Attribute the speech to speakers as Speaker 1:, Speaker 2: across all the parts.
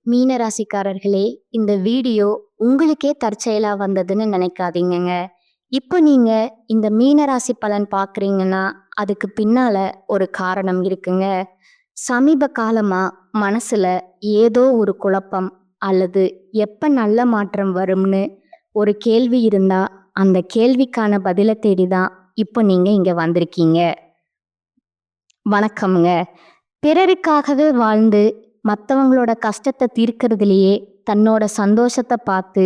Speaker 1: மீனராசிக்காரர்களே, இந்த வீடியோ உங்களுக்கே தற்செயலா வந்ததுன்னு நினைக்காதீங்கங்க. இப்போ நீங்க இந்த மீனராசி பலன் பார்க்குறீங்கன்னா, அதுக்கு பின்னால ஒரு காரணம் இருக்குங்க. சமீப காலமா மனசுல ஏதோ ஒரு குழப்பம் அல்லது எப்ப நல்ல மாற்றம் வரும்னு ஒரு கேள்வி இருந்தா, அந்த கேள்விக்கான பதில தேடி தான் இப்போ நீங்க இங்க வந்திருக்கீங்க. வணக்கம்ங்க. பிறருக்காகவே வாழ்ந்து மற்றவங்களோட கஷ்டத்தை தீர்க்கறதுலையே தன்னோட சந்தோஷத்தை பார்த்து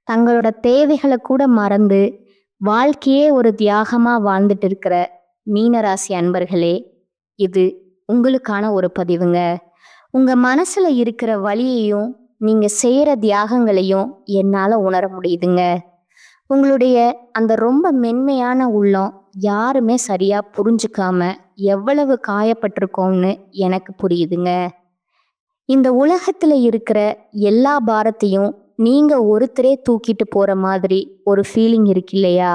Speaker 1: தங்களோட தேவைகளை கூட மறந்து வாழ்க்கையே ஒரு தியாகமா வாழ்ந்துட்டு இருக்கிற மீனராசி அன்பர்களே, இது உங்களுக்கான ஒரு பதிவுங்க. உங்க மனசுல இருக்கிற வலியையும் நீங்க செய்யற தியாகங்களையும் என்னால உணர முடியுதுங்க. உங்களுடைய அந்த ரொம்ப மென்மையான உள்ளம் யாருமே சரியா புரிஞ்சுக்காம எவ்வளவு காயப்பட்டிருக்கோம்னு எனக்கு புரியுதுங்க. இந்த உலகத்துல இருக்கிற எல்லா பாரத்தையும் நீங்க ஒருத்தரே தூக்கிட்டு போற மாதிரி ஒரு ஃபீலிங் இருக்கு இல்லையா?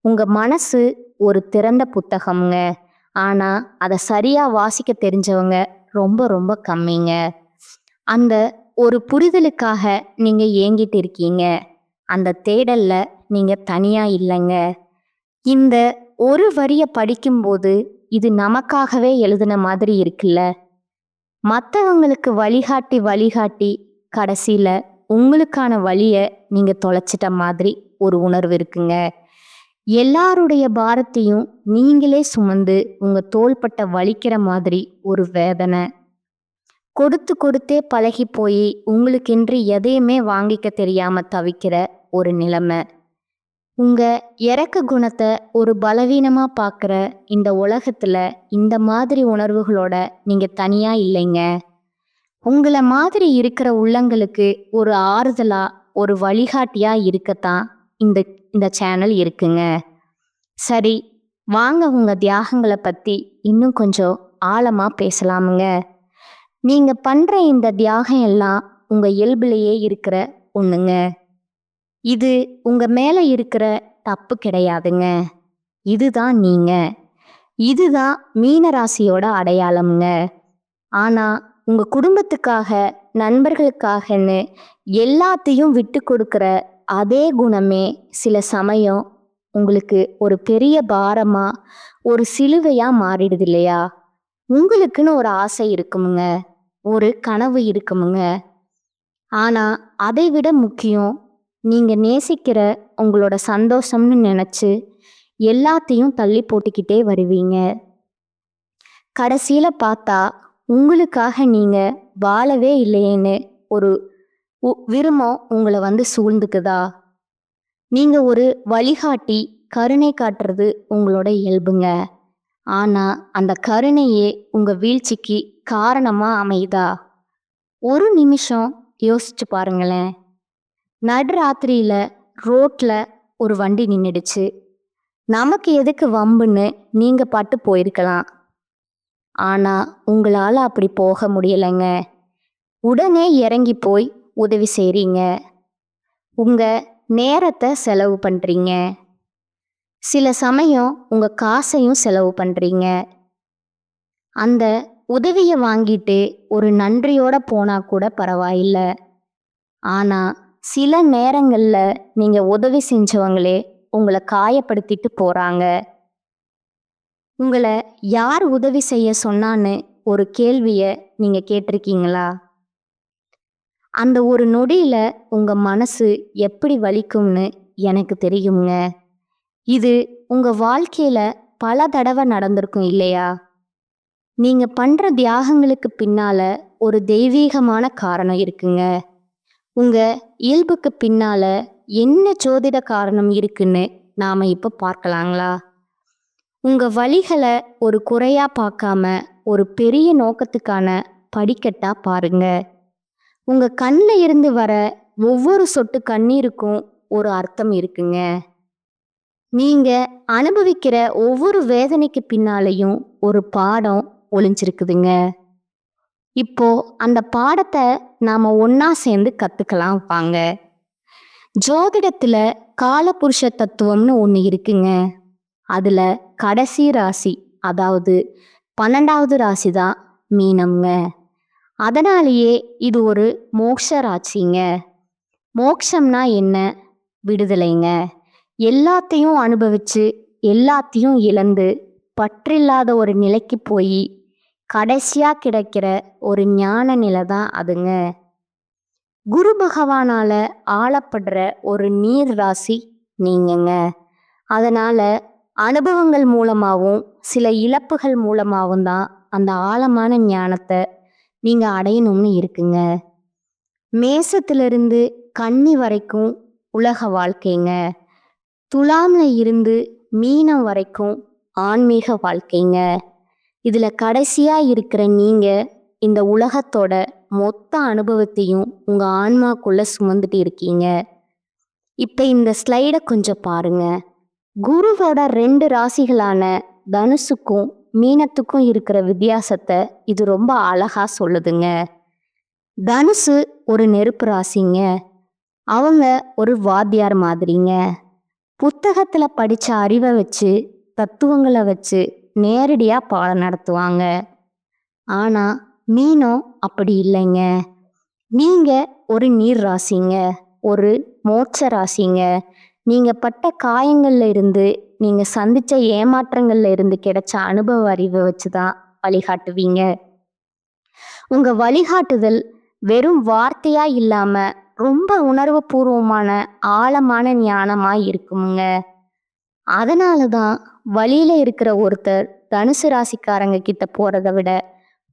Speaker 1: உங்க மனசு ஒரு திறந்த புத்தகம்ங்க. ஆனா அதை சரியா வாசிக்க தெரிஞ்சவங்க ரொம்ப ரொம்ப கம்மிங்க. அந்த ஒரு புரிதலுக்காக நீங்க ஏங்கிட்டு இருக்கீங்க. அந்த தேடல்ல நீங்க தனியா இல்லைங்க. இந்த ஒரு வரிய படிக்கும்போது இது நமக்காகவே எழுதின மாதிரி இருக்குல்ல. மற்றவங்களுக்கு வழிகாட்டி வழிகாட்டி கடைசியில உங்களுக்கான வழியை நீங்க தொலைச்சிட்ட மாதிரி ஒரு உணர்வு இருக்குங்க. எல்லாருடைய பாரத்தையும் நீங்களே சுமந்து உங்க தோள்பட்ட வலிக்கிற மாதிரி ஒரு வேதனை. கொடுத்து கொடுத்தே பழகி போய் உங்களுக்கென்று எதையுமே வாங்கிக்க தெரியாம தவிக்கிற ஒரு நிலைமை. உங்க இறக்க குணத்தை ஒரு பலவீனமா பார்க்குற இந்த உலகத்துல இந்த மாதிரி உணர்வுகளோட நீங்க தனியா இல்லைங்க. உங்களை மாதிரி இருக்கிற உள்ளங்களுக்கு ஒரு ஆறுதலா ஒரு வழிகாட்டியா இருக்கத்தான் இந்த இந்த சேனல் இருக்குங்க. சரி, வாங்க உங்க தியாகங்களை பத்தி இன்னும் கொஞ்சம் ஆழமா பேசலாமுங்க. நீங்க பண்ற இந்த தியாகம் எல்லாம் உங்க இயல்புலயே இருக்கிற ஒண்ணுங்க. இது உங்க மேல இருக்கிற தப்பு கிடையாதுங்க. இதுதான் நீங்க. இதுதான் மீனராசியோட அடையாளம்ங்க. ஆனா உங்க குடும்பத்துக்காக நண்பர்களுக்காகன்னு எல்லாத்தையும் விட்டு கொடுக்கிற அதே குணமே சில சமயம் உங்களுக்கு ஒரு பெரிய பாரமா ஒரு சிலுவையா மாறிடுது இல்லையா? உங்களுக்குன்னு ஒரு ஆசை இருக்குமுங்க, ஒரு கனவு இருக்குமுங்க. ஆனா அதை விட முக்கியம், நீங்க நேசிக்கிற உங்களோட சந்தோஷம்னு நினைச்சு எல்லாத்தையும் தள்ளி போட்டுக்கிட்டே வருவீங்க. கடைசியில பார்த்தா உங்களுக்காக நீங்க வாழவே இல்லையேன்னு ஒரு விரும்பம் உங்களை வந்து சூழ்ந்துக்குதா? நீங்க ஒரு வழிகாட்டி கருணை காட்டுறது உங்களோட இயல்புங்க. ஆனா அந்த கருணையே உங்க வீழ்ச்சிக்கு காரணமா அமையுதா? ஒரு நிமிஷம் யோசிச்சு பாருங்களேன். நடுராத்திரியில ரோட்ல ஒரு வண்டி நின்றுடுச்சு. நமக்கு எதுக்கு வம்புன்னு நீங்க பாட்டு போயிருக்கலாம். ஆனா உங்களால அப்படி போக முடியலைங்க. உடனே இறங்கி போய் உதவி செய்றீங்க. உங்க நேரத்தை செலவு பண்றீங்க. சில சமயம் உங்க காசையும் செலவு பண்றீங்க. அந்த உதவியை வாங்கிட்டு ஒரு நன்றியோட போனா கூட பரவாயில்ல. ஆனா சில நேரங்கள்ல நீங்க உதவி செஞ்சவங்களே உங்களை காயப்படுத்திட்டு போறாங்க. உங்களை யார் உதவி செய்ய சொன்னான்னு ஒரு கேள்விய நீங்க கேட்டிருக்கீங்களா? அந்த ஒரு நொடியில உங்க மனசு எப்படி வலிக்கும்னு எனக்கு தெரியுங்க. இது உங்க வாழ்க்கையில பல தடவை நடந்திருக்கும் இல்லையா? நீங்க பண்ற தியாகங்களுக்கு பின்னால ஒரு தெய்வீகமான காரணம் இருக்குங்க. உங்க இயல்புக்கு பின்னால என்ன ஜோதிட காரணம் இருக்குன்னு நாம இப்ப பார்க்கலாங்களா? உங்க வழிகளை ஒரு குறையா பார்க்காம ஒரு பெரிய நோக்கத்துக்கான படிக்கட்டா பாருங்க. உங்க கண்ணில் இருந்து வர ஒவ்வொரு சொட்டு கண்ணீருக்கும் ஒரு அர்த்தம் இருக்குங்க. நீங்க அனுபவிக்கிற ஒவ்வொரு வேதனைக்கு பின்னாலையும் ஒரு பாடம் ஒளிஞ்சிருக்குதுங்க. இப்போ அந்த பாடத்தை நாம ஒன்னா சேர்ந்து கத்துக்கலாம் வாங்க. ஜோதிடத்துல காலபுருஷ தத்துவம்னு ஒன்று இருக்குங்க. அதுல கடைசி ராசி, அதாவது 12வது ராசி தான் மீனம்ங்க. அதனாலேயே இது ஒரு மோட்ச ராசிங்க. மோட்சம்னா என்ன? விடுதலைங்க. எல்லாத்தையும் அனுபவிச்சு எல்லாத்தையும் இழந்து பற்றில்லாத ஒரு நிலைக்கு போய் கடைசியா கிடைக்கிற ஒரு ஞான நிலை தான் அதுங்க. குரு பகவானால ஆளப்படுற ஒரு நீர் ராசி நீங்கங்க. அதனால அனுபவங்கள் மூலமாகவும் சில இழப்புகள் மூலமாகவும் தான் அந்த ஆழமான ஞானத்தை நீங்க அடையணும்னு இருக்குங்க. மேசத்திலிருந்து கன்னி வரைக்கும் உலக வாழ்க்கைங்க. துலாம்ல இருந்து மீனம் வரைக்கும் ஆன்மீக வாழ்க்கைங்க. இதுல கடைசியா இருக்கிற நீங்க இந்த உலகத்தோட மொத்த அனுபவத்தையும் உங்க ஆன்மாக்குள்ள சுமந்துட்டு இருக்கீங்க. இப்ப இந்த ஸ்லைடை கொஞ்சம் பாருங்க. குருவோட 2 ராசிகளான தனுசுக்கும் மீனத்துக்கும் இருக்கிற வித்தியாசத்தை இது ரொம்ப அழகா சொல்லுதுங்க. தனுசு ஒரு நெருப்பு ராசிங்க. அவங்க ஒரு வாத்தியார் மாதிரிங்க. புத்தகத்துல படிச்ச அறிவை வச்சு தத்துவங்களை வச்சு நேரடியா பாடம் நடத்துவாங்க. ஆனா மீனம் அப்படி இல்லைங்க. நீங்க ஒரு நீர் ராசிங்க, ஒரு மோட்ச ராசிங்க. நீங்க பட்ட காயங்கள்ல இருந்து, நீங்க சந்திச்ச ஏமாற்றங்கள்ல இருந்து கிடைச்ச அனுபவ அறிவை வச்சுதான் வழிகாட்டுவீங்க. உங்க வழிகாட்டுதல் வெறும் வார்த்தையா இல்லாம ரொம்ப உணர்வு பூர்வமான ஆழமான ஞானமா இருக்குமுங்க. அதனாலதான் வழியில இருக்கிற ஒருத்தர் தனுசு ராசிக்காரங்க கிட்ட போறதை விட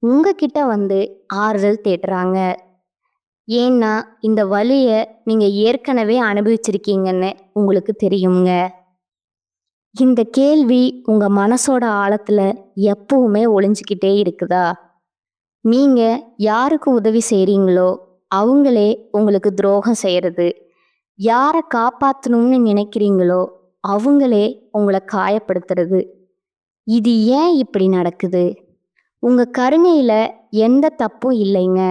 Speaker 1: உங்ககிட்ட வந்து ஆறுதல் தேடுறாங்க. ஏன்னா இந்த வலிய நீங்க ஏற்கனவே அனுபவிச்சிருக்கீங்கன்னு உங்களுக்கு தெரியுங்க. இந்த கேள்வி உங்க மனசோட ஆழத்துல எப்பவுமே ஒளிஞ்சுக்கிட்டே இருக்குதா? நீங்க யாருக்கு உதவி செய்றீங்களோ அவங்களே உங்களுக்கு துரோகம் செய்யறது, யாரை காப்பாற்றணும்னு நினைக்கிறீங்களோ அவங்களே உங்களை காயப்படுத்துறது, இது ஏன் இப்படி நடக்குது? உங்க கருணையில எந்த தப்பும் இல்லைங்க.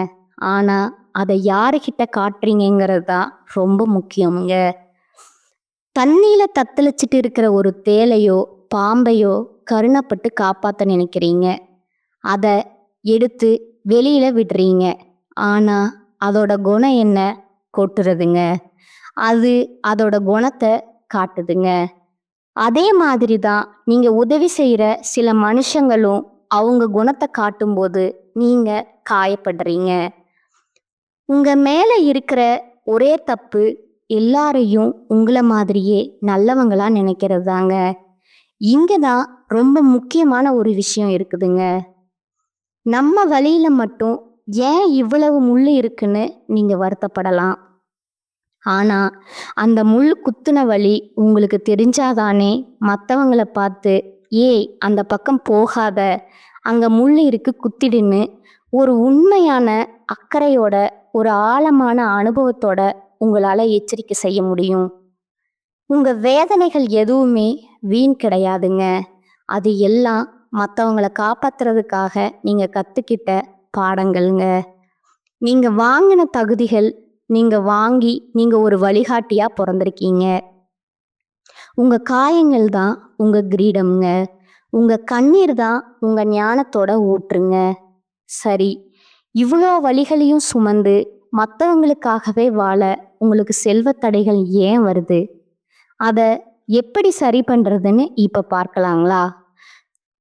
Speaker 1: ஆனா அதை யாருக்கிட்ட காட்டுறீங்கிறது தான் ரொம்ப முக்கியமுங்க. தண்ணியில தத்தளிச்சிட்டு இருக்கிற ஒரு தேலையோ பாம்பையோ கருணைப்பட்டு காப்பாற்ற நினைக்கிறீங்க. அதை எடுத்து வெளியில விடுறீங்க. ஆனா அதோட குணம் என்ன? கொட்டுறதுங்க. அது அதோட குணத்தை காட்டுதுங்க. அதே மாதிரி தான் நீங்க உதவி செய்யற சில மனுஷங்களும் அவங்க குணத்தை காட்டும்போது நீங்க காயப்படுறீங்க. உங்க மேல இருக்கிற ஒரே தப்பு எல்லாரையும் உங்களை மாதிரியே நல்லவங்களா நினைக்கிறது தாங்க. இங்கதான் ரொம்ப முக்கியமான ஒரு விஷயம் இருக்குதுங்க. நம்ம வழியில மட்டும் ஏன் இவ்வளவு முள் இருக்குன்னு நீங்க வருத்தப்படலாம். ஆனா அந்த முள் குத்துன வழி உங்களுக்கு தெரிஞ்சாதானே மற்றவங்களை பார்த்து ஏய் அந்த பக்கம் போகாத, அங்க முள் இருக்கு குத்திடுன்னு ஒரு உண்மையான அக்கறையோட ஒரு ஆழமான அனுபவத்தோட உங்களால எச்சரிக்கை செய்ய முடியும். உங்க வேதனைகள் எதுவுமே வீண் கிடையாதுங்க. அது எல்லாம் மற்றவங்களை காப்பாத்துறதுக்காக நீங்க கத்துக்கிட்ட பாடங்கள்ங்க. நீங்க வாங்கின தகுதிகள், நீங்க வாங்கி நீங்க ஒரு வழிகாட்டியா பிறந்திருக்கீங்க. உங்க காயங்கள் தான் உங்க கிரீடம்ங்க. உங்க கண்ணீர் தான் உங்க ஞானத்தோட ஊற்றுங்க. சரி, இவ்வளோ வழிகளையும் சுமந்து மற்றவங்களுக்காகவே வாழ உங்களுக்கு செல்வ தடைகள் ஏன் வருது? அதை எப்படி சரி பண்றதுன்னு இப்ப பார்க்கலாங்களா?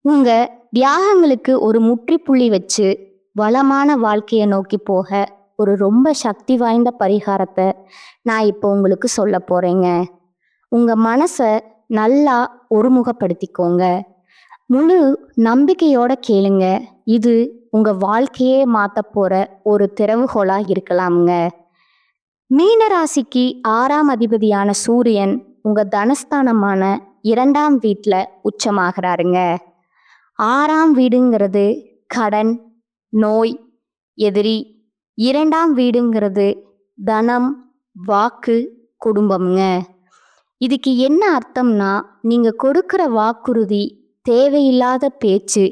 Speaker 1: உங்க தியாகங்களுக்கு ஒரு முற்றுப்புள்ளி வச்சு வளமான வாழ்க்கையை நோக்கி போக ஒரு ரொம்ப சக்தி வாய்ந்த பரிகாரத்தை நான் இப்போ உங்களுக்கு சொல்ல போறேங்க. உங்க மனசை நல்லா ஒருமுகப்படுத்திக்கோங்க. முழு நம்பிக்கையோட கேளுங்க. இது உங்க வாழ்க்கையே மாத்த போற ஒரு திறவுகோலா இருக்கலாமுங்க. மீனராசிக்கு 6ஆம் அதிபதியான சூரியன் உங்க தனஸ்தானமான 2ஆம் வீட்டுல உச்சமாகிறாருங்க. 6ஆம் வீடுங்கிறது கடன், நோய், எதிரி. 2ஆம் வீடுங்கிறது தனம், வாக்கு, குடும்பம்ங்க. இதுக்கு என்ன அர்த்தம்னா, நீங்க கொடுக்கிற வாக்குறுதி, தேவையில்லாத பேச்சு,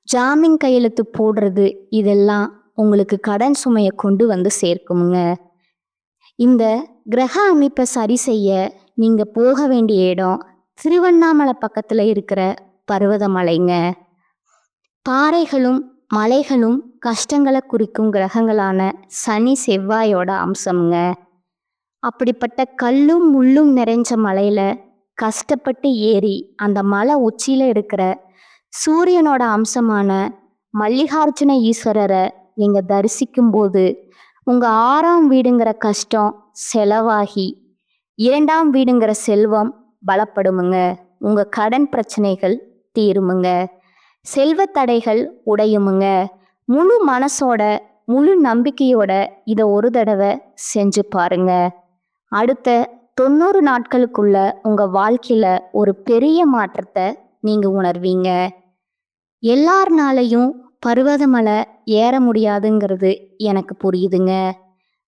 Speaker 1: ஜாமீன் கையெழுத்து போடுறது இதெல்லாம் உங்களுக்கு கடன் சுமையை கொண்டு வந்து சேர்க்குமுங்க. இந்த கிரக அமைப்பை சரி செய்ய நீங்க போக வேண்டிய இடம் திருவண்ணாமலை பக்கத்துல இருக்கிற பர்வதமலைங்க. பாறைகளும் மலைகளும் கஷ்டங்களை குறிக்கும் கிரகங்களான சனி செவ்வாயோட அம்சம்ங்க. அப்படிப்பட்ட கல்லும் முள்ளும் நிறைஞ்ச மலையில கஷ்டப்பட்டு ஏறி அந்த மலை உச்சியில இருக்கிற சூரியனோட அம்சமான மல்லிகார்ஜுன ஈஸ்வரரை நீங்க தரிசிக்கும் போது உங்க 6ஆம் வீடுங்கிற கஷ்டம் செலவாகி 2ஆம் வீடுங்கிற செல்வம் பலப்படுமுங்க. உங்க கடன் பிரச்சனைகள் தீருமுங்க. செல்வ தடைகள் உடையுமுங்க. முழு மனசோட முழு நம்பிக்கையோட இதை ஒரு தடவை செஞ்சு பாருங்க. அடுத்த 90 நாட்களுக்குள்ள உங்க வாழ்க்கையில ஒரு பெரிய மாற்றத்தை நீங்க உணர்வீங்க. எல்லார்னாலையும் பர்வதமலை ஏற முடியாதுங்கிறது எனக்கு புரியுதுங்க.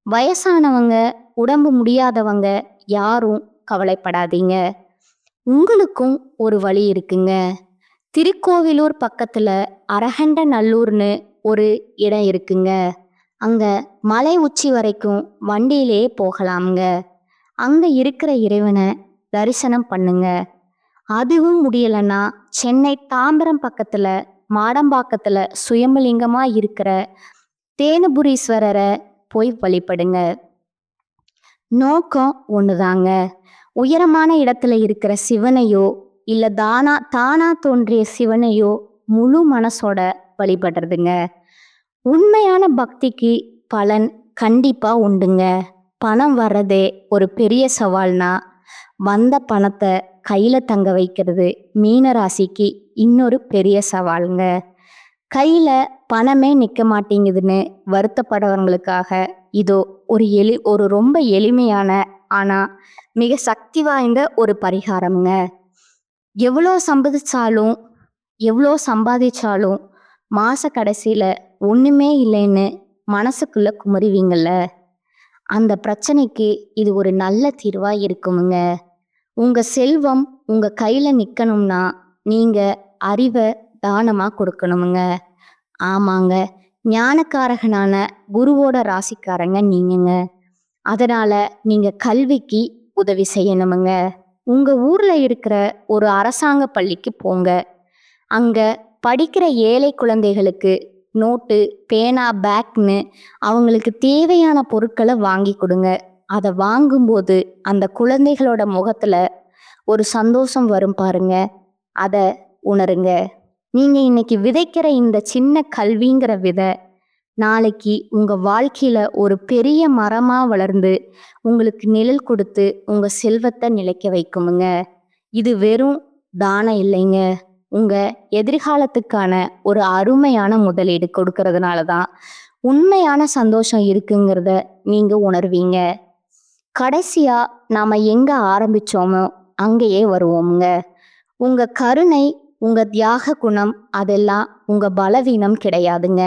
Speaker 1: வயசானவங்க, உடம்பு முடியாதவங்க யாரும் கவலைப்படாதீங்க. உங்களுக்கும் ஒரு வழி இருக்குங்க. திருக்கோவிலூர் பக்கத்துல அரகண்ட நல்லூர்னு ஒரு இடம் இருக்குங்க. அங்க மலை உச்சி வரைக்கும் வண்டியிலே போகலாம்ங்க. அங்க இருக்கிற இறைவனை தரிசனம் பண்ணுங்க. அதுவும் முடியலன்னா சென்னை தாம்பரம் பக்கத்துல மாடம்பாக்கத்துல சுயம்பலிங்கமா இருக்கிற தேனுபுரீஸ்வரரை போய் வழிபடுங்க. நோக்கம் ஒண்ணுதாங்க. உயரமான இடத்துல இருக்கிற சிவனையோ இல்ல தானா தோன்றிய சிவனையோ முழு மனசோட வழிபடுறதுங்க. உண்மையான பக்திக்கு பலன் கண்டிப்பா உண்டுங்க. பணம் வர்றதே ஒரு பெரிய சவால்னா வந்த பணத்தை கையில தங்க வைக்கிறது மீனராசிக்கு இன்னொரு பெரிய சவாலுங்க. கையில பணமே நிற்க மாட்டேங்குதுன்னு வருத்தப்படுறவங்களுக்காக இதோ ஒரு ரொம்ப எளிமையான ஆனா மிக சக்தி வாய்ந்த ஒரு பரிகாரம்ங்க. எவ்வளோ சம்பாதிச்சாலும் மாச கடைசியில ஒண்ணுமே இல்லைன்னு மனசுக்குள்ள குமரிவீங்கல்ல, அந்த பிரச்சனைக்கு இது ஒரு நல்ல தீர்வா இருக்குமுங்க. உங்க செல்வம் உங்க கையில நிக்கணும்னா நீங்க அறிவை தானமா கொடுக்கணுமுங்க. ஆமாங்க, ஞானக்காரகனான குருவோட ராசிக்காரங்க நீங்கங்க. அதனால நீங்க கல்விக்கு உதவி செய்யணுமுங்க. உங்க ஊர்ல இருக்கிற ஒரு அரசாங்க பள்ளிக்கு போங்க. அங்க படிக்கிற ஏழை குழந்தைகளுக்கு நோட்டு, பேனா, பேக்னு அவங்களுக்கு தேவையான பொருட்களை வாங்கி கொடுங்க. அதை வாங்கும்போது அந்த குழந்தைகளோட முகத்துல ஒரு சந்தோஷம் வரும் பாருங்க. அதை உணருங்க. நீங்க இன்னைக்கு விதைக்கிற இந்த சின்ன கல்விங்கிற விதை நாளைக்கு உங்க வாழ்க்கையில ஒரு பெரிய மரமா வளர்ந்து உங்களுக்கு நிழல் கொடுத்து உங்க செல்வத்தை நிலைக்க வைக்குமுங்க. இது வெறும் தானம் இல்லைங்க, உங்க எதிர்காலத்துக்கான ஒரு அருமையான முதலீடு கொடுக்கறதுனால தான் உண்மையான சந்தோஷம் இருக்குங்கிறத நீங்க உணர்வீங்க. கடைசியா நாம எங்க ஆரம்பிச்சோமோ அங்கேயே வருவோமுங்க. உங்க கருணை, உங்க தியாக குணம் அதெல்லாம் உங்க பலவீனம் கிடையாதுங்க.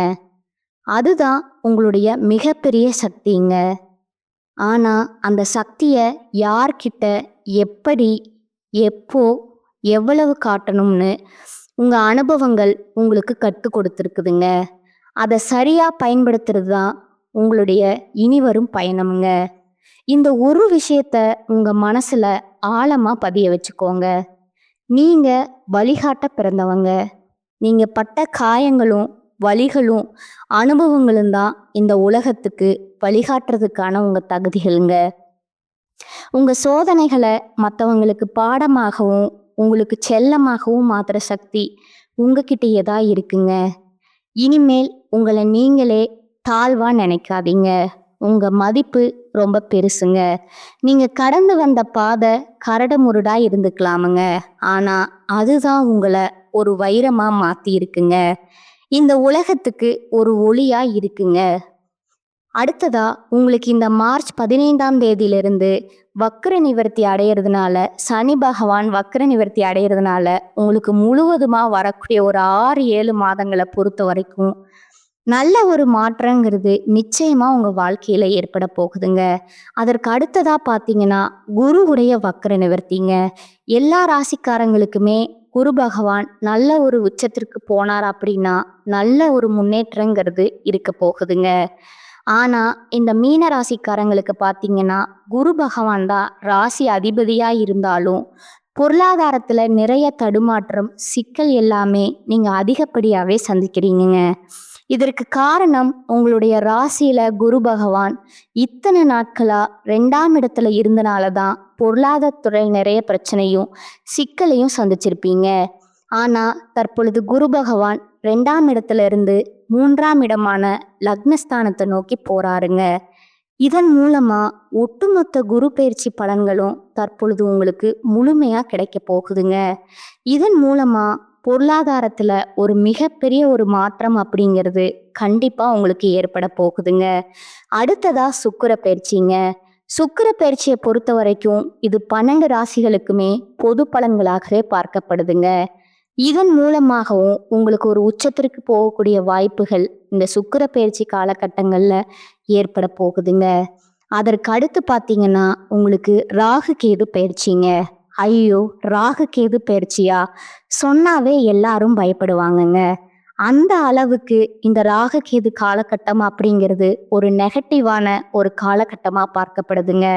Speaker 1: அதுதான் உங்களுடைய மிகப்பெரிய சக்திங்க. ஆனா அந்த சக்தியை யார்கிட்ட, எப்படி, எப்போ, எவ்வளவு காட்டணும்னு உங்க அனுபவங்கள் உங்களுக்கு கற்றுக் கொடுத்துருக்குதுங்க. அதை சரியா பயன்படுத்துறது தான் உங்களுடைய இனிவரும் பயணம்ங்க. இந்த ஒரு விஷயத்த உங்க மனசுல ஆழமா பதிய வச்சுக்கோங்க. நீங்க வழிகாட்ட பிறந்தவங்க. நீங்க பட்ட காயங்களும் வலிகளும் அனுபவங்களும் தான் இந்த உலகத்துக்கு வழிகாட்டுறதுக்கான உங்க தகுதிகளுங்க. உங்க சோதனைகளை மற்றவங்களுக்கு பாடமாகவும் உங்களுக்கு செல்லமாகவும் மாத்துற சக்தி உங்ககிட்டயே தான் இருக்குங்க. இனிமேல் உங்களை நீங்களே தாழ்வா நினைக்காதீங்க. உங்க மதிப்பு ரொம்ப பெருசுங்க. நீங்க கடந்து வந்த பாதை கரடு முரடா இருந்துக்கலாமுங்க, ஆனா அதுதான் உங்களை ஒரு வைரமா மாத்தி இருக்குங்க. இந்த உலகத்துக்கு ஒரு ஒளியா இருக்குங்க. அடுத்ததா உங்களுக்கு இந்த மார்ச் 15ஆம் தேதியிலிருந்து வக்ர நிவர்த்தி அடையிறதுனால, சனி பகவான் வக்ர நிவர்த்தி அடையிறதுனால உங்களுக்கு முழுவதுமா வரக்கூடிய ஒரு 6-7 மாதங்களை பொறுத்த வரைக்கும் நல்ல ஒரு மாற்றங்கிறது நிச்சயமா உங்க வாழ்க்கையில ஏற்பட போகுதுங்க. அதற்கு அடுத்ததா பார்த்தீங்கன்னா குருவுடைய வக்ர நிவர்த்திங்க. எல்லா ராசிக்காரங்களுக்குமே குரு பகவான் நல்ல ஒரு உச்சத்திற்கு போனார் அப்படின்னா நல்ல ஒரு முன்னேற்றங்கிறது இருக்க போகுதுங்க. ஆனா இந்த மீன ராசிக்காரங்களுக்கு பார்த்தீங்கன்னா குரு பகவான் தான் ராசி அதிபதியா இருந்தாலும் பொருளாதாரத்துல நிறைய தடுமாற்றம், சிக்கல் எல்லாமே நீங்க அதிகப்படியாவே சந்திக்கிறீங்க. இதற்கு காரணம் உங்களுடைய ராசியில குரு பகவான் இத்தனை நாட்களா 2ஆம் இடத்துல இருந்தனால தான் பொருளாதாரத்துறை நிறைய பிரச்சனையும் சிக்கலையும் சந்திச்சிருப்பீங்க. ஆனா தற்பொழுது குரு பகவான் 2ஆம் இடத்துல இருந்து 3ஆம் இடமான லக்னஸ்தானத்தை நோக்கி போறாருங்க. இதன் மூலமா ஒட்டுமொத்த குரு பயிற்சி பலன்களும் தற்பொழுது உங்களுக்கு முழுமையா கிடைக்க போகுதுங்க. இதன் மூலமா பொருளாதாரத்துல ஒரு மிகப்பெரிய ஒரு மாற்றம் அப்படிங்கிறது கண்டிப்பா உங்களுக்கு ஏற்பட போகுதுங்க. அடுத்ததா சுக்கிர பயிற்சிங்க. சுக்கிர பயிற்சியை பொறுத்த வரைக்கும் இது 12 ராசிகளுக்குமே பொது பலன்களாகவே பார்க்கப்படுதுங்க. இதன் மூலமாகவும் உங்களுக்கு ஒரு உச்சத்திற்கு போகக்கூடிய வாய்ப்புகள் இந்த சுக்கிர பயிற்சி காலகட்டங்கள்ல ஏற்பட போகுதுங்க. அதற்கு அடுத்து பார்த்தீங்கன்னா உங்களுக்கு ராகு கேது பயிற்சிங்க. ஐயோ, ராகு கேது பயிற்சியா சொன்னாவே எல்லாரும் பயப்படுவாங்கங்க. அந்த அளவுக்கு இந்த ராகு கேது காலகட்டம் அப்படிங்கிறது ஒரு நெகட்டிவான ஒரு காலகட்டமா பார்க்கப்படுதுங்க.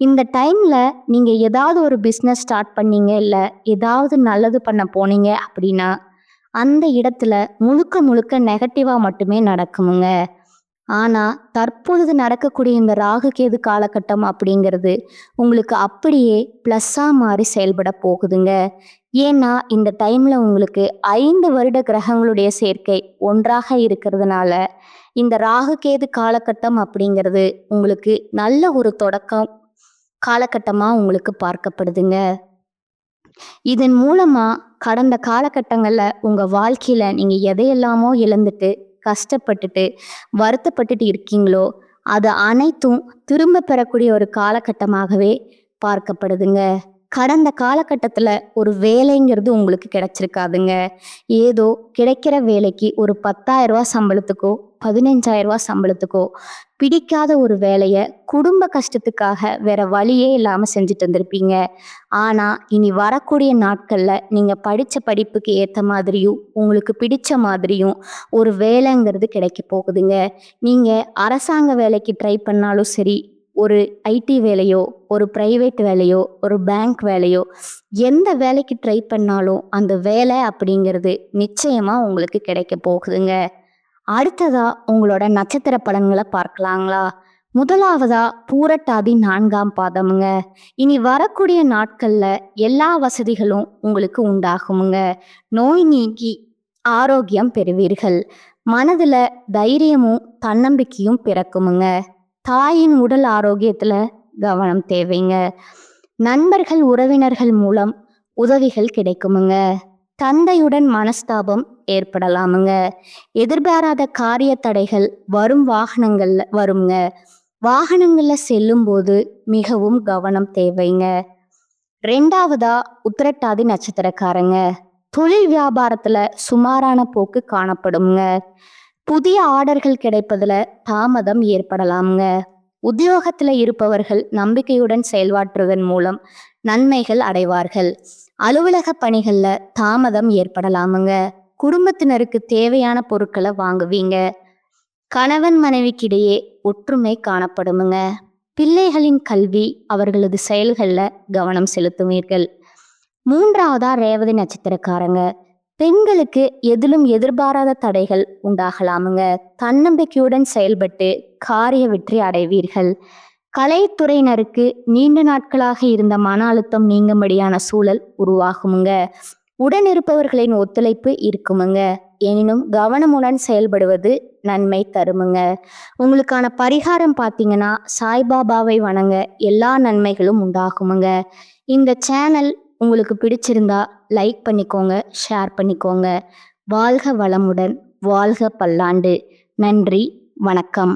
Speaker 1: இந்த டைம்ல நீங்க ஏதாவது ஒரு பிஸ்னஸ் ஸ்டார்ட் பண்ணீங்க, இல்ல ஏதாவது நல்லது பண்ண போனீங்க அப்படின்னா அந்த இடத்துல முழுக்க முழுக்க நெகட்டிவா மட்டுமே நடக்குமுங்க. ஆனா தற்பொழுது நடக்கக்கூடிய இந்த ராகு கேது காலகட்டம் அப்படிங்கிறது உங்களுக்கு அப்படியே ப்ளஸ்ஸா மாறி செயல்பட போகுதுங்க. ஏன்னா இந்த டைம்ல உங்களுக்கு 5 வருட கிரகங்களுடைய சேர்க்கை ஒன்றாக இருக்கிறதுனால இந்த ராகு கேது காலகட்டம் அப்படிங்கிறது உங்களுக்கு நல்ல ஒரு தொடக்கம் காலகட்டமா உங்களுக்கு பார்க்கப்படுதுங்க. இதன் மூலமா கடந்த காலகட்டங்கள்ல உங்க வாழ்க்கையில நீங்க எதையெல்லாமோ இழந்துட்டு கஷ்டப்பட்டுட்டு வருத்தப்பட்டுட்டு இருக்கீங்களோ அது அனைத்தும் திரும்ப பெறக்கூடிய ஒரு காலகட்டமாகவே பார்க்கப்படுதுங்க. கடந்த காலகட்டத்துல ஒரு வேலைங்கிறது உங்களுக்கு கிடைச்சிருக்காதுங்க. ஏதோ கிடைக்கிற வேலைக்கு ஒரு 10,000 ரூபாய் சம்பளத்துக்கோ 15,000 ரூபாய் சம்பளத்துக்கோ பிடிக்காத ஒரு வேலையை குடும்ப கஷ்டத்துக்காக வேற வழியே இல்லாம செஞ்சுட்டு இருந்திருப்பீங்க. ஆனா இனி வரக்கூடிய நாட்கள்ல நீங்க படிச்ச படிப்புக்கு ஏத்த மாதிரியும் உங்களுக்கு பிடிச்ச மாதிரியும் ஒரு வேலைங்கிறது கிடைக்க போகுதுங்க. நீங்க அரசாங்க வேலைக்கு ட்ரை பண்ணாலும் சரி, ஒரு ஐடி வேலையோ, ஒரு பிரைவேட் வேலையோ, ஒரு பேங்க் வேலையோ, எந்த வேலைக்கு ட்ரை பண்ணாலும் அந்த வேலை அப்படிங்கிறது நிச்சயமா உங்களுக்கு கிடைக்க போகுதுங்க. அடுத்ததா உங்களோட நட்சத்திர பலன்களை பார்க்கலாங்களா? முதலாவதா பூரட்டாதி 4ஆம் பாதமுங்க. இனி வரக்கூடிய நாட்கள்ல எல்லா வசதிகளும் உங்களுக்கு உண்டாகுமுங்க. நோய் நீங்கி ஆரோக்கியம் பெறுவீர்கள். மனதுல தைரியமும் தன்னம்பிக்கையும் பிறக்குமுங்க. தாயின் உடல் ஆரோக்கியத்துல கவனம் தேவைங்க. நண்பர்கள் உறவினர்கள் மூலம் உதவிகள் கிடைக்குமுங்க. தந்தையுடன் மனஸ்தாபம் ஏற்படலாமுங்க. எதிர்பாராத காரிய தடைகள் வரும் வாகனங்கள்ல வருங்க. வாகனங்கள்ல செல்லும் போது மிகவும் கவனம் தேவைங்க. 2ஆவதா உத்திரட்டாதி நட்சத்திரக்காரங்க. தொழில் வியாபாரத்துல சுமாரான போக்கு காணப்படுங்க. புதிய ஆர்டர்கள் கிடைப்பதுல தாமதம் ஏற்படலாமுங்க. உத்தியோகத்துல இருப்பவர்கள் நம்பிக்கையுடன் செயல்பாற்றுவதன் மூலம் நன்மைகள் அடைவார்கள். அலுவலக பணிகள்ல தாமதம் ஏற்படலாமுங்க. குடும்பத்தினருக்கு தேவையான பொருட்களை வாங்குவீங்க. கணவன் மனைவிக்கிடையே ஒற்றுமை காணப்படுமுங்க. பிள்ளைகளின் கல்வி அவர்களது செயல்கள்ல கவனம் செலுத்துவீர்கள். 3ஆவதா ரேவதி நட்சத்திரக்காரங்க. பெண்களுக்கு எதிலும் எதிர்பாராத தடைகள் உண்டாகலாமுங்க. தன்னம்பிக்கையுடன் செயல்பட்டு காரிய வெற்றி அடைவீர்கள். கலைத்துறையினருக்கு நீண்ட நாட்களாக இருந்த மன அழுத்தம் நீங்கும்படியான சூழல் உருவாகுமுங்க. உடன் இருப்பவர்களின் ஒத்துழைப்பு இருக்குமுங்க. எனினும் கவனமுடன் செயல்படுவது நன்மை தருமுங்க. உங்களுக்கான பரிகாரம் பார்த்தீங்கன்னா சாய்பாபாவை வணங்க எல்லா நன்மைகளும் உண்டாகுமுங்க. இந்த சேனல் உங்களுக்கு பிடிச்சிருந்தா லைக் பண்ணிக்கோங்க, ஷேர் பண்ணிக்கோங்க. வாழ்க வளமுடன், வாழ்க பல்லாண்டு. நன்றி, வணக்கம்.